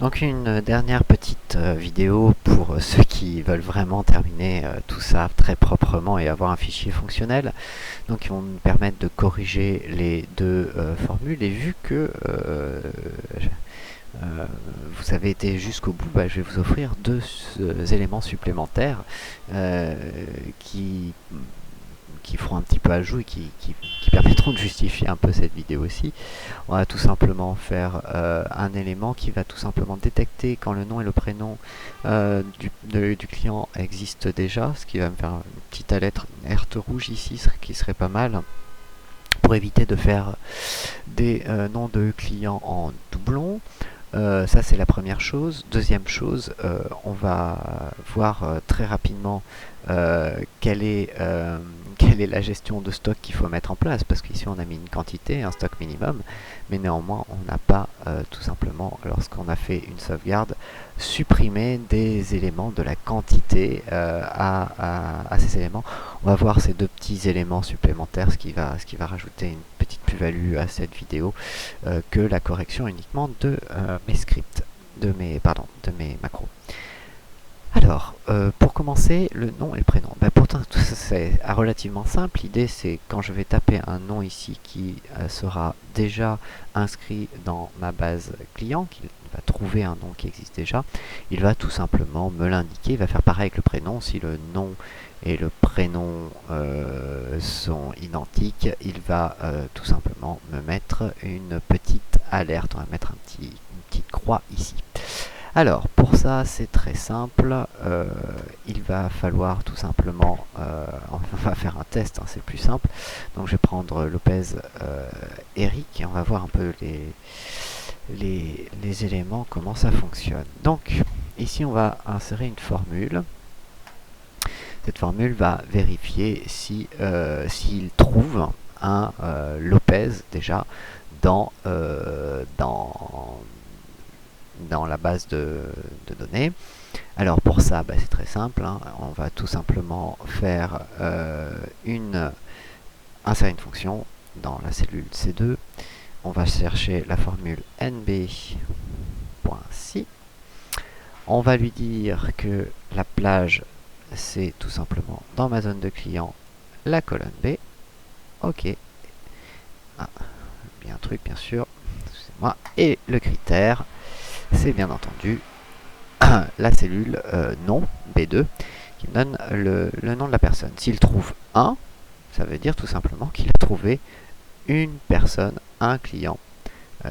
Donc une dernière petite vidéo pour ceux qui veulent vraiment terminer tout ça très proprement et avoir un fichier fonctionnel. Donc ils vont nous permettre de corriger les deux formules, et vu que vous avez été jusqu'au bout, je vais vous offrir deux éléments supplémentaires euh, qui feront un petit peu ajout et qui permettront de justifier un peu cette vidéo aussi. On va tout simplement faire un élément qui va tout simplement détecter quand le nom et le prénom du client existent déjà, ce qui va me faire une petite alerte rouge ici, qui serait pas mal, pour éviter de faire des noms de clients en doublon. Ça, c'est la première chose. Deuxième chose, on va voir très rapidement quelle est la gestion de stock qu'il faut mettre en place, parce qu'ici on a mis une quantité, un stock minimum, mais néanmoins on n'a pas tout simplement, lorsqu'on a fait une sauvegarde, supprimé des éléments de la quantité à ces éléments. On va voir ces deux petits éléments supplémentaires, ce qui va rajouter une petite plus-value à cette vidéo, que la correction uniquement de mes scripts, de mes macros. Alors, pour commencer, le nom et le prénom. Pourtant, tout ça c'est relativement simple. L'idée, c'est quand je vais taper un nom ici qui sera déjà inscrit dans ma base client, qu'il va trouver un nom qui existe déjà, il va tout simplement me l'indiquer. Il va faire pareil avec le prénom. Si le nom et le prénom sont identiques, il va tout simplement me mettre une petite alerte. On va mettre une petite croix ici. Alors, pour ça, c'est très simple. Il va falloir tout simplement... on va faire un test, hein, c'est plus simple. Donc, je vais prendre Lopez Eric et on va voir un peu les éléments, comment ça fonctionne. Donc, ici, on va insérer une formule. Cette formule va vérifier si s'il trouve un Lopez déjà dans, dans la base de données. Alors pour ça, c'est très simple, hein. On va tout simplement faire insérer une fonction dans la cellule C2. On va chercher la formule nb.si. On va lui dire que la plage, c'est tout simplement dans ma zone de client la colonne B. Ok. Ah, bien un truc, bien sûr. Excusez-moi. Et le critère, c'est bien entendu la cellule nom B2 qui me donne le nom de la personne. S'il trouve 1, ça veut dire tout simplement qu'il a trouvé une personne, un client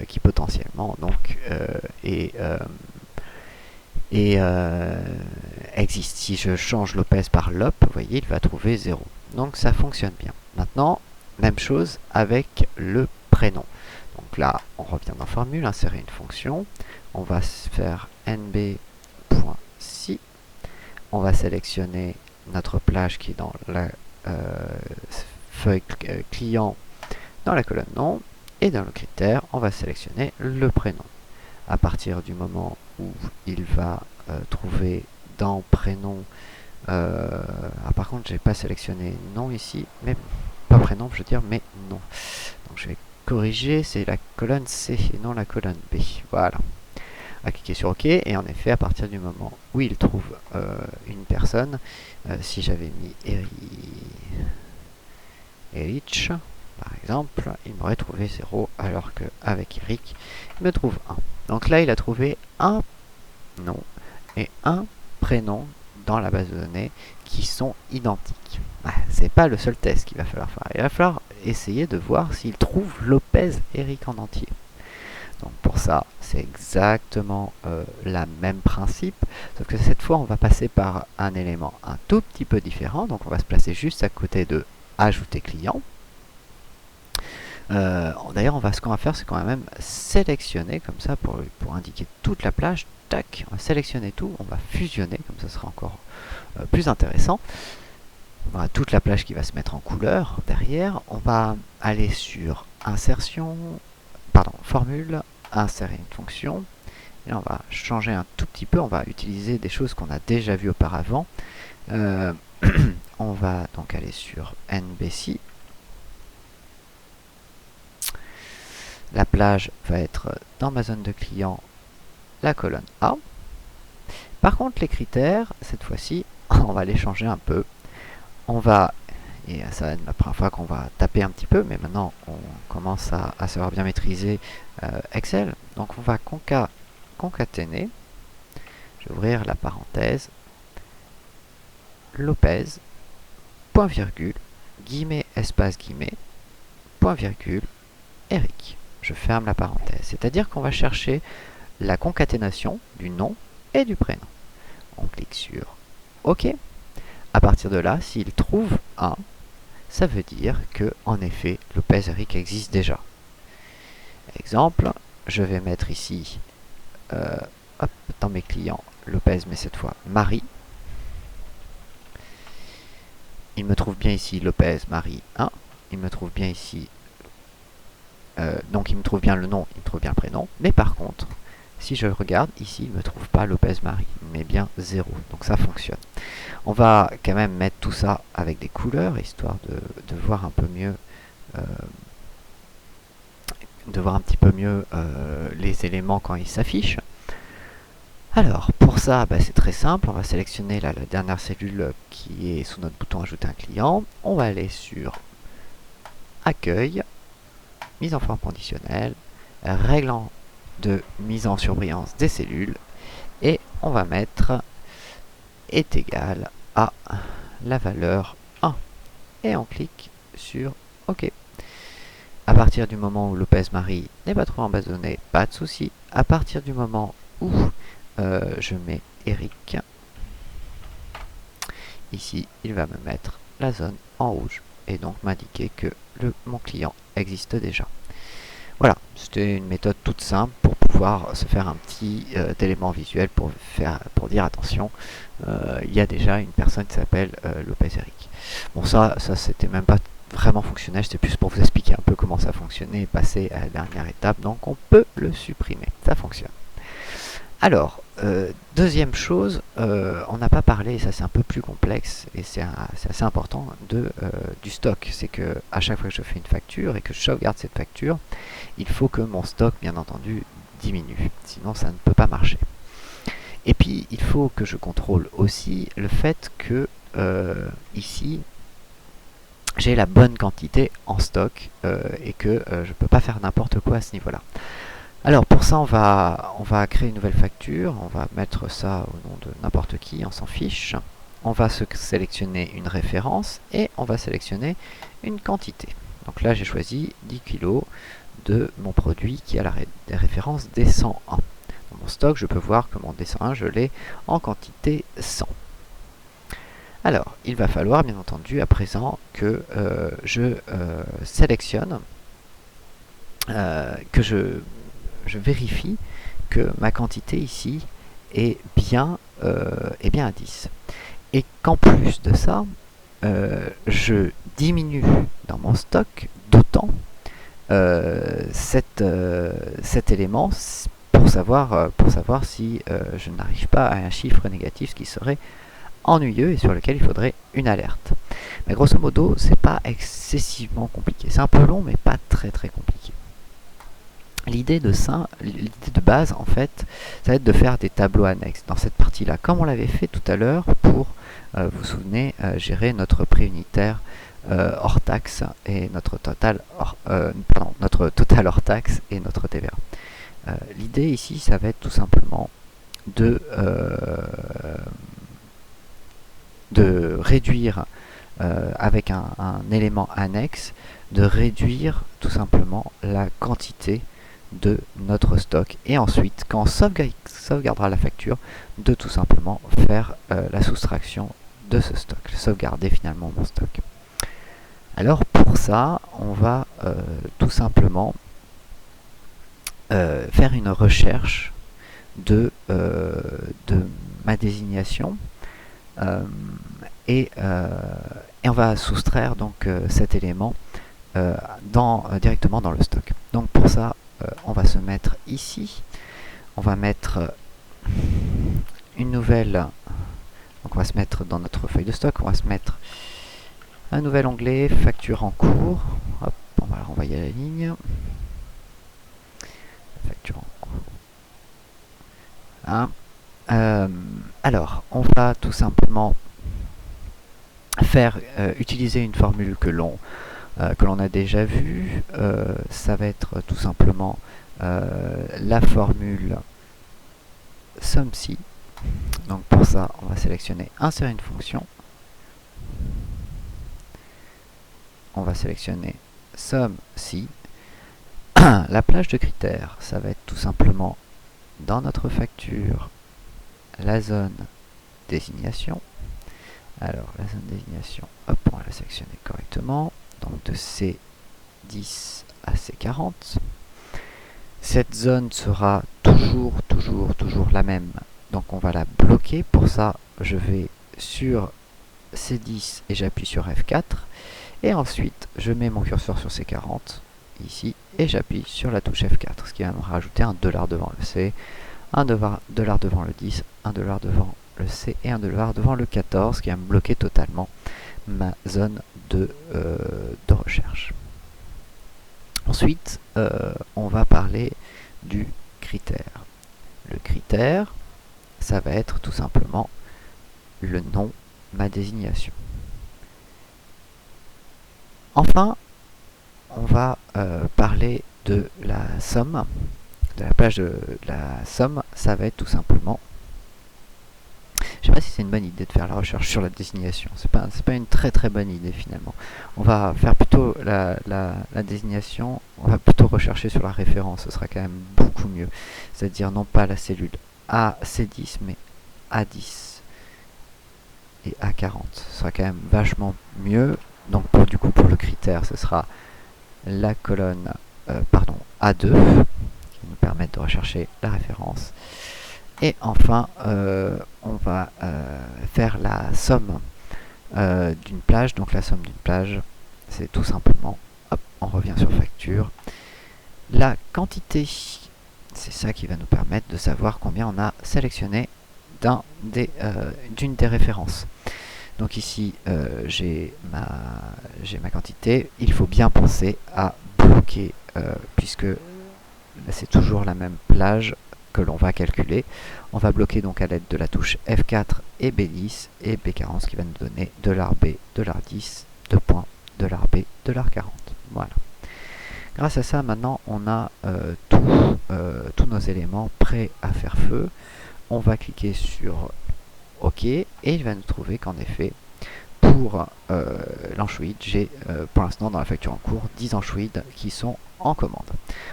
qui potentiellement donc existe. Si je change Lopez par Lop, vous voyez, il va trouver 0. Donc ça fonctionne bien. Maintenant, même chose avec le prénom. Donc là, on revient dans formule, insérer une fonction. On va faire nb.si. On va sélectionner notre plage qui est dans la feuille client, dans la colonne nom, et dans le critère, on va sélectionner le prénom. À partir du moment où il va trouver dans prénom, par contre, j'ai pas sélectionné nom ici, mais pas prénom, je veux dire, mais non. Donc je vais corriger, c'est la colonne C et non la colonne B. Voilà. À cliquer sur OK, et en effet, à partir du moment où il trouve une personne, si j'avais mis Erich, par exemple, il m'aurait trouvé 0, alors qu'avec Eric, il me trouve 1. Donc là, il a trouvé un nom et un prénom dans la base de données qui sont identiques. C'est pas le seul test qu'il va falloir faire. Il va falloir essayer de voir s'il trouve Lopez Eric en entier. Donc pour ça, c'est exactement le même principe, sauf que cette fois, on va passer par un élément un tout petit peu différent. Donc on va se placer juste à côté de ajouter client. D'ailleurs, ce qu'on va faire, c'est qu'on va même sélectionner comme ça pour indiquer toute la plage. Tac, on va sélectionner tout, on va fusionner, comme ça sera encore plus intéressant. On aura toute la plage qui va se mettre en couleur derrière. On va aller sur insertion, formule, insérer une fonction. Et on va changer un tout petit peu, on va utiliser des choses qu'on a déjà vues auparavant. On va donc aller sur nbc. La plage va être dans ma zone de client la colonne A. Par contre, les critères, cette fois-ci, on va les changer un peu. On va, et ça va être la première fois qu'on va taper un petit peu, mais maintenant on commence à savoir bien maîtriser Excel. Donc on va concaténer, je vais ouvrir la parenthèse, Lopez, point virgule, guillemets, espace guillemets, point virgule, Eric. Je ferme la parenthèse. C'est-à-dire qu'on va chercher la concaténation du nom et du prénom. On clique sur OK. À partir de là, s'il trouve 1, ça veut dire que, en effet, Lopez Eric existe déjà. Exemple, je vais mettre ici, hop, dans mes clients, Lopez, mais cette fois Marie. Il me trouve bien ici Lopez Marie 1. Il me trouve bien ici, donc il me trouve bien le nom, il me trouve bien le prénom. Mais par contre, si je regarde ici, il ne me trouve pas Lopez Marie, mais bien 0. Donc ça fonctionne. On va quand même mettre tout ça avec des couleurs, histoire de voir un peu mieux, les éléments quand ils s'affichent. Alors, pour ça, c'est très simple. On va sélectionner la dernière cellule qui est sous notre bouton Ajouter un client. On va aller sur Accueil, mise en forme conditionnelle, réglant de mise en surbrillance des cellules, et on va mettre est égal à la valeur 1. Et on clique sur OK. À partir du moment où Lopez Marie n'est pas trouvé en base de données, pas de souci. À partir du moment où je mets Eric, ici, il va me mettre la zone en rouge et donc m'indiquer que mon client existe déjà. Voilà, c'était une méthode toute simple pour pouvoir se faire un petit élément visuel pour dire attention, il y a déjà une personne qui s'appelle Lopez Eric. Bon, ça c'était même pas vraiment fonctionnel, c'était plus pour vous expliquer un peu comment ça fonctionnait et passer à la dernière étape. Donc on peut le supprimer, ça fonctionne. Alors, deuxième chose, on n'a pas parlé, et ça c'est un peu plus complexe, et c'est assez important, du stock. C'est que à chaque fois que je fais une facture et que je sauvegarde cette facture, il faut que mon stock, bien entendu, diminue. Sinon, ça ne peut pas marcher. Et puis, il faut que je contrôle aussi le fait que, ici, j'ai la bonne quantité en stock et que je ne peux pas faire n'importe quoi à ce niveau-là. Alors pour ça, on va créer une nouvelle facture, on va mettre ça au nom de n'importe qui, on s'en fiche. On va sélectionner une référence et on va sélectionner une quantité. Donc là, j'ai choisi 10 kg de mon produit qui a la référence D101. Dans mon stock, je peux voir que mon D101, je l'ai en quantité 100. Alors, il va falloir bien entendu à présent que je sélectionne, que je vérifie que ma quantité ici est bien à 10. Et qu'en plus de ça, je diminue dans mon stock d'autant cet élément pour savoir si je n'arrive pas à un chiffre négatif, ce qui serait ennuyeux et sur lequel il faudrait une alerte. Mais grosso modo, c'est pas excessivement compliqué. C'est un peu long, mais pas très très compliqué. L'idée de base, en fait, ça va être de faire des tableaux annexes dans cette partie-là, comme on l'avait fait tout à l'heure pour, vous vous souvenez, gérer notre prix unitaire hors taxe et notre total hors taxe et notre TVA. L'idée ici, ça va être tout simplement de réduire avec un élément annexe, de réduire tout simplement la quantité de notre stock et ensuite quand on sauvegardera la facture de tout simplement faire la soustraction de ce stock, sauvegarder finalement mon stock. Alors pour ça on va tout simplement faire une recherche de ma désignation et on va soustraire donc cet élément directement dans le stock. Donc pour ça on va se mettre ici, on va mettre une nouvelle, donc on va se mettre dans notre feuille de stock, on va se mettre un nouvel onglet, facture en cours, hop, on va renvoyer la ligne, facture en cours, Hein. Alors, on va tout simplement faire utiliser une formule que l'on a déjà vue. Ça va être tout simplement la formule SUMSI. Donc pour ça, on va sélectionner insérer une fonction. On va sélectionner SUMSI. La plage de critères, ça va être tout simplement dans notre facture la zone désignation. Alors la zone désignation, hop, on va la sélectionner correctement. Donc de C10 à C40. Cette zone sera toujours la même. Donc on va la bloquer. Pour ça, je vais sur C10 et j'appuie sur F4. Et ensuite, je mets mon curseur sur C40 ici et j'appuie sur la touche F4, ce qui va me rajouter un $, devant le C, un $, devant le 10, un $, devant le C et un $, devant le 14, qui va me bloquer totalement ma zone de recherche. Ensuite, on va parler du critère. Le critère, ça va être tout simplement le nom, ma désignation. Enfin, on va parler de la somme, de la plage de la somme. Ça va être tout simplement, je ne sais pas si c'est une bonne idée de faire la recherche sur la désignation, c'est pas une très bonne idée finalement. On va faire plutôt la désignation, on va plutôt rechercher sur la référence, ce sera quand même beaucoup mieux. C'est-à-dire non pas la cellule AC10 mais A10 et A40, ce sera quand même vachement mieux. Donc du coup pour le critère, ce sera la colonne A2 qui nous permet de rechercher la référence. Et enfin, on va faire la somme d'une plage. Donc la somme d'une plage, c'est tout simplement, hop, on revient sur facture. La quantité, c'est ça qui va nous permettre de savoir combien on a sélectionné d'une des références. Donc ici, j'ai ma quantité. Il faut bien penser à bloquer, puisque c'est toujours la même plage que l'on va calculer. On va bloquer donc à l'aide de la touche F4 et B10 et B40, ce qui va nous donner $B, $10, $B, $40. Voilà. Grâce à ça, maintenant, on a tous nos éléments prêts à faire feu. On va cliquer sur OK et il va nous trouver qu'en effet, pour l'anchoïde, j'ai pour l'instant dans la facture en cours 10 anchoïdes qui sont en commande.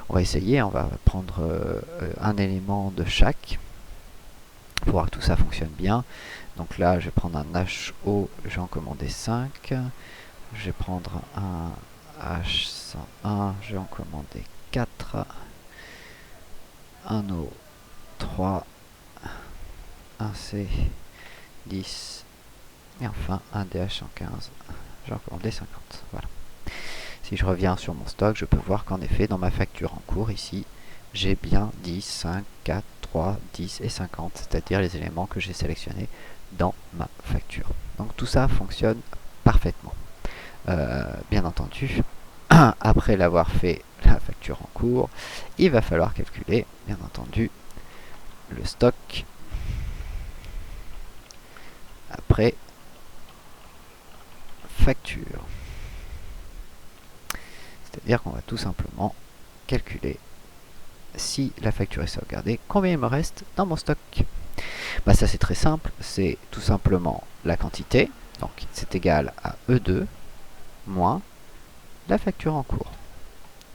On va essayer, on va prendre un élément de chaque pour voir que tout ça fonctionne bien. Donc là, je vais prendre un HO, j'ai en commandé 5. Je vais prendre un H101, j'ai en commandé 4. Un O, 3. Un C, 10. Et enfin un DH115, j'ai en commandé 50. Voilà. Si je reviens sur mon stock, je peux voir qu'en effet, dans ma facture en cours, ici, j'ai bien 10, 5, 4, 3, 10 et 50, c'est-à-dire les éléments que j'ai sélectionnés dans ma facture. Donc tout ça fonctionne parfaitement. Bien entendu, après l'avoir fait la facture en cours, il va falloir calculer, bien entendu, le stock après facture. C'est-à-dire qu'on va tout simplement calculer, si la facture est sauvegardée, combien il me reste dans mon stock. Bah ça c'est très simple, c'est tout simplement la quantité, donc c'est égal à E2 moins la facture en cours.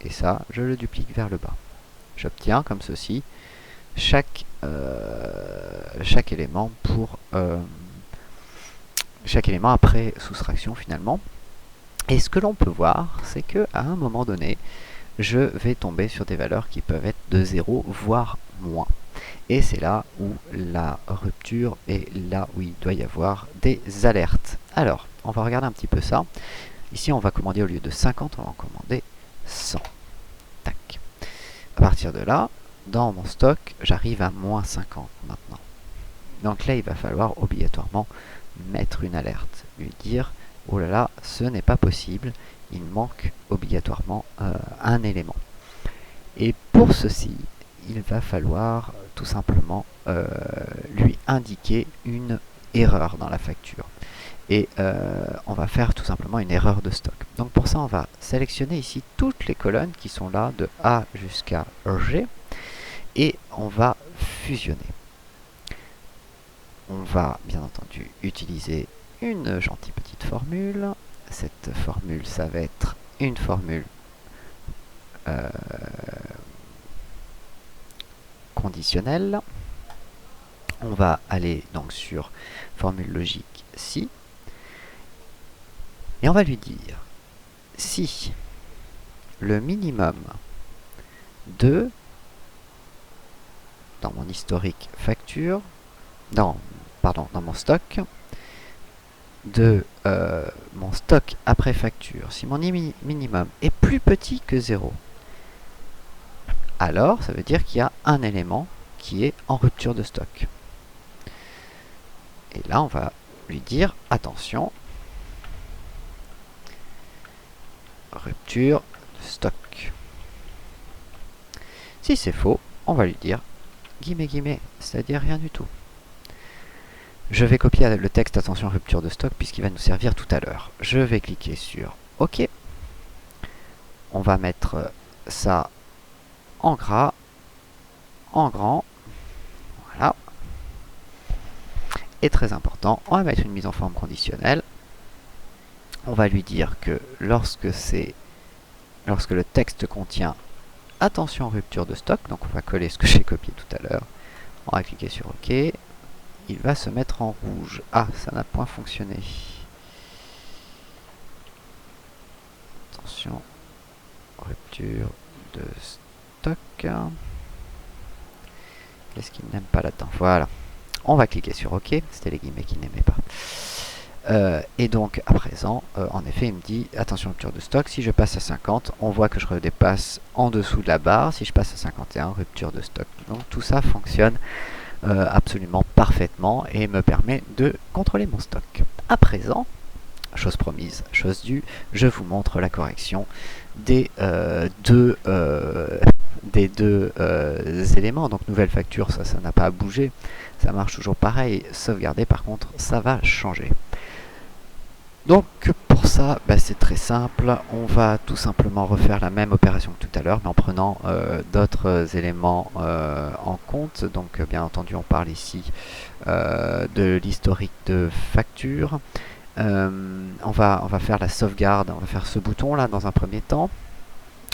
Et ça, je le duplique vers le bas. J'obtiens comme ceci chaque élément chaque élément après soustraction finalement. Et ce que l'on peut voir, c'est que à un moment donné, je vais tomber sur des valeurs qui peuvent être de 0, voire moins. Et c'est là où la rupture est là où il doit y avoir des alertes. Alors, on va regarder un petit peu ça. Ici, on va commander au lieu de 50, on va en commander 100. Tac. À partir de là, dans mon stock, j'arrive à moins 50 maintenant. Donc là, il va falloir obligatoirement mettre une alerte, lui dire « Oh là là, ce n'est pas possible, il manque obligatoirement un élément. » Et pour ceci, il va falloir tout simplement lui indiquer une erreur dans la facture. Et on va faire tout simplement une erreur de stock. Donc pour ça, on va sélectionner ici toutes les colonnes qui sont là de A jusqu'à G et on va fusionner. On va bien entendu utiliser une gentille petite formule. Cette formule, ça va être une formule conditionnelle. On va aller donc sur formule logique si. Et on va lui dire si le minimum de, dans mon historique facture, dans mon stock, de mon stock après facture, si mon minimum est plus petit que 0, alors ça veut dire qu'il y a un élément qui est en rupture de stock. Et là, on va lui dire attention, rupture de stock. Si c'est faux, on va lui dire guillemets, c'est-à-dire rien du tout. Je vais copier le texte attention rupture de stock puisqu'il va nous servir tout à l'heure. Je vais cliquer sur OK. On va mettre ça en gras, en grand. Voilà. Et très important, on va mettre une mise en forme conditionnelle. On va lui dire que lorsque le texte contient attention rupture de stock, donc on va coller ce que j'ai copié tout à l'heure, on va cliquer sur OK, il va se mettre en rouge. Ah, ça n'a point fonctionné. Attention, rupture de stock. Qu'est-ce qu'il n'aime pas là-dedans? Voilà. On va cliquer sur OK, c'était les guillemets qu'il n'aimait pas. Et donc à présent, en effet, il me dit attention rupture de stock. Si je passe à 50, on voit que je redépasse en dessous de la barre. Si je passe à 51, rupture de stock. Donc tout ça fonctionne absolument parfaitement et me permet de contrôler mon stock. À présent, chose promise, chose due, je vous montre la correction des deux éléments. Donc nouvelle facture, ça n'a pas bougé, ça marche toujours pareil. Sauvegarder par contre, ça va changer. Donc pour ça, c'est très simple, on va tout simplement refaire la même opération que tout à l'heure, mais en prenant d'autres éléments en compte. Donc bien entendu, on parle ici de l'historique de facture. On va faire la sauvegarde, on va faire ce bouton là dans un premier temps.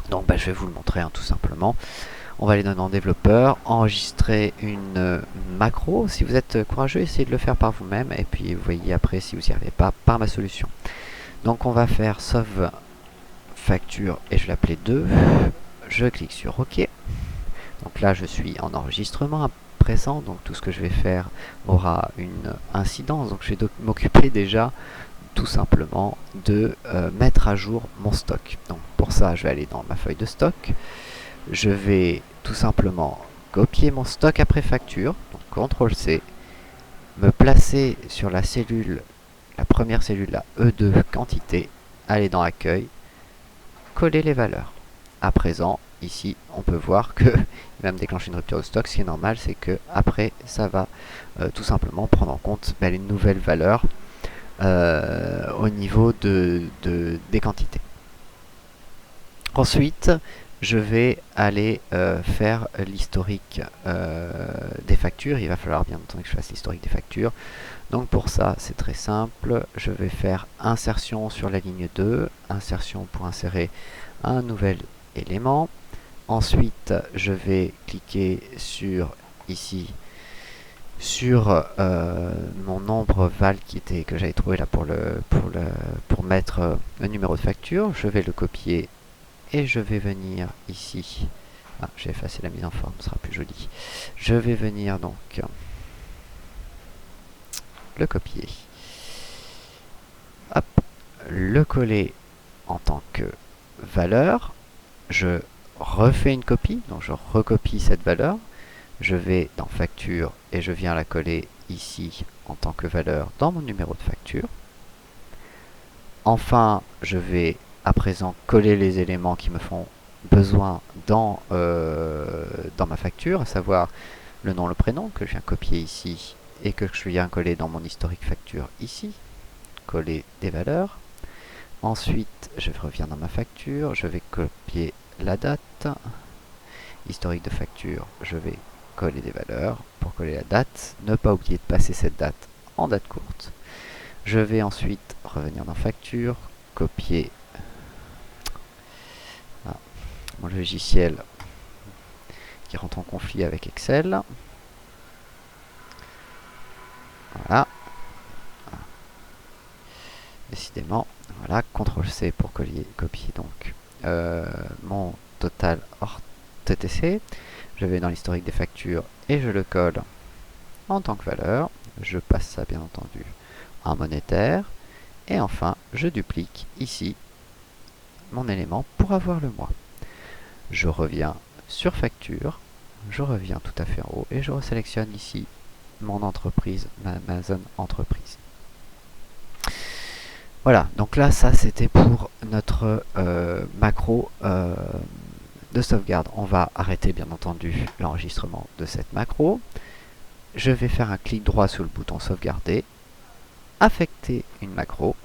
Donc je vais vous le montrer tout simplement. On va aller dans développeur, enregistrer une macro. Si vous êtes courageux, essayez de le faire par vous-même et puis vous voyez après si vous n'y arrivez pas par ma solution. Donc on va faire sauve facture et je vais l'appeler 2. Je clique sur OK. Donc là je suis en enregistrement à présent, donc tout ce que je vais faire aura une incidence. Donc je vais m'occuper déjà tout simplement de mettre à jour mon stock. Donc pour ça je vais aller dans ma feuille de stock. Je vais tout simplement copier mon stock après facture, donc CTRL C, me placer sur la cellule, la première cellule, la E2 quantité, aller dans accueil, coller les valeurs. À présent, ici, on peut voir que il va me déclencher une rupture de stock. Ce qui est normal, c'est que après, ça va tout simplement prendre en compte les nouvelles valeurs au niveau des quantités. Ensuite, je vais aller faire l'historique des factures. Il va falloir bien entendu que je fasse l'historique des factures. Donc pour ça, c'est très simple. Je vais faire insertion sur la ligne 2, insertion pour insérer un nouvel élément. Ensuite, je vais cliquer sur ici sur mon nombre val que j'avais trouvé là pour mettre le numéro de facture. Je vais le copier et je vais venir ici. Ah, j'ai effacé la mise en forme, ce sera plus joli. Je vais venir donc le copier. Hop, le coller en tant que valeur. Je refais une copie, donc je recopie cette valeur. Je vais dans facture et je viens la coller ici en tant que valeur dans mon numéro de facture. Enfin, je vais à présent coller les éléments qui me font besoin dans ma facture, à savoir le nom, le prénom, que je viens copier ici et que je viens coller dans mon historique facture ici, coller des valeurs. Ensuite, je reviens dans ma facture, je vais copier la date, historique de facture, je vais coller des valeurs pour coller la date, ne pas oublier de passer cette date en date courte. Je vais ensuite revenir dans facture, copier mon logiciel qui rentre en conflit avec Excel. Voilà. Décidément, voilà, CTRL-C pour copier donc mon total hors TTC. Je vais dans l'historique des factures et je le colle en tant que valeur. Je passe ça bien entendu en monétaire. Et enfin, je duplique ici mon élément pour avoir le mois. Je reviens sur facture, je reviens tout à fait en haut et je resélectionne ici mon entreprise, ma zone entreprise. Voilà, donc là, ça c'était pour notre macro de sauvegarde. On va arrêter bien entendu l'enregistrement de cette macro. Je vais faire un clic droit sur le bouton sauvegarder, affecter une macro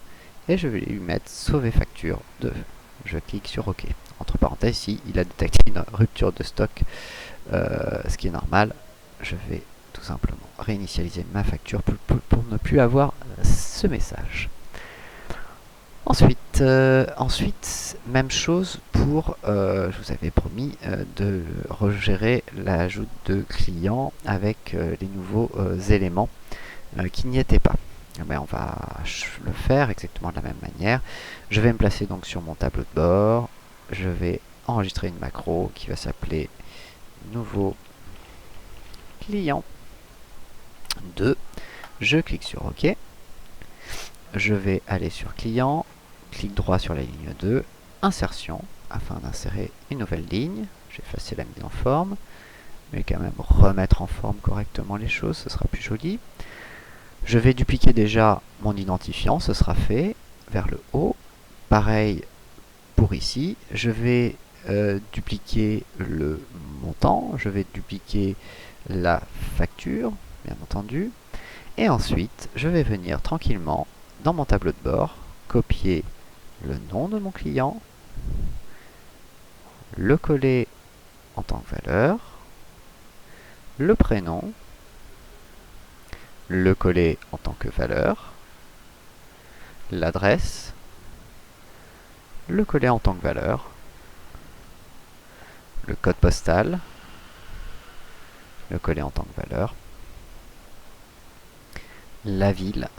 et je vais lui mettre sauver facture 2. Je clique sur OK. Entre parenthèses, ici, il a détecté une rupture de stock, ce qui est normal. Je vais tout simplement réinitialiser ma facture pour ne plus avoir ce message. Ensuite, même chose pour, je vous avais promis de regérer l'ajout de clients avec les nouveaux éléments qui n'y étaient pas. Mais on va le faire exactement de la même manière. Je vais me placer donc sur mon tableau de bord. Je vais enregistrer une macro qui va s'appeler nouveau client 2. Je clique sur OK. Je vais aller sur client, clic droit sur la ligne 2, insertion, afin d'insérer une nouvelle ligne. Je vais effacer la mise en forme, mais quand même remettre en forme correctement les choses, ce sera plus joli. Je vais dupliquer déjà mon identifiant, ce sera fait, vers le haut. Pareil pour ici, je vais dupliquer le montant, je vais dupliquer la facture, bien entendu. Et ensuite, je vais venir tranquillement dans mon tableau de bord, copier le nom de mon client, le coller en tant que valeur, le prénom, le coller en tant que valeur, l'adresse, le coller en tant que valeur, le code postal, le coller en tant que valeur, la ville,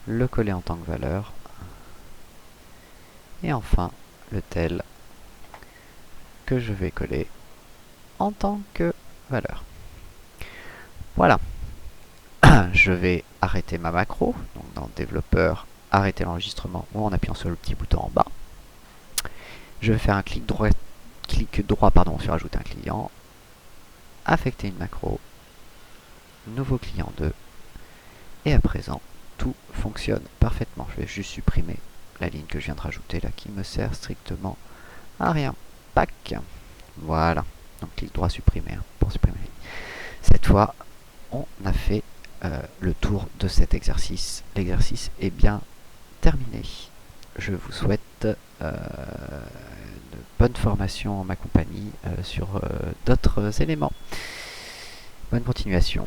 le coller en tant que valeur, et enfin le tel que je vais coller en tant que valeur. Voilà. Je vais arrêter ma macro, donc dans développeur, arrêter l'enregistrement ou en appuyant sur le petit bouton en bas. Je vais faire un clic droit sur ajouter un client, affecter une macro, nouveau client 2, et à présent tout fonctionne parfaitement. Je vais juste supprimer la ligne que je viens de rajouter là qui me sert strictement à rien. Pac. Voilà. Donc clic droit supprimer pour supprimer. Cette fois, on a fait le tour de cet exercice. L'exercice est bien terminé. Je vous souhaite de bonne formation en ma compagnie sur d'autres éléments. Bonne continuation.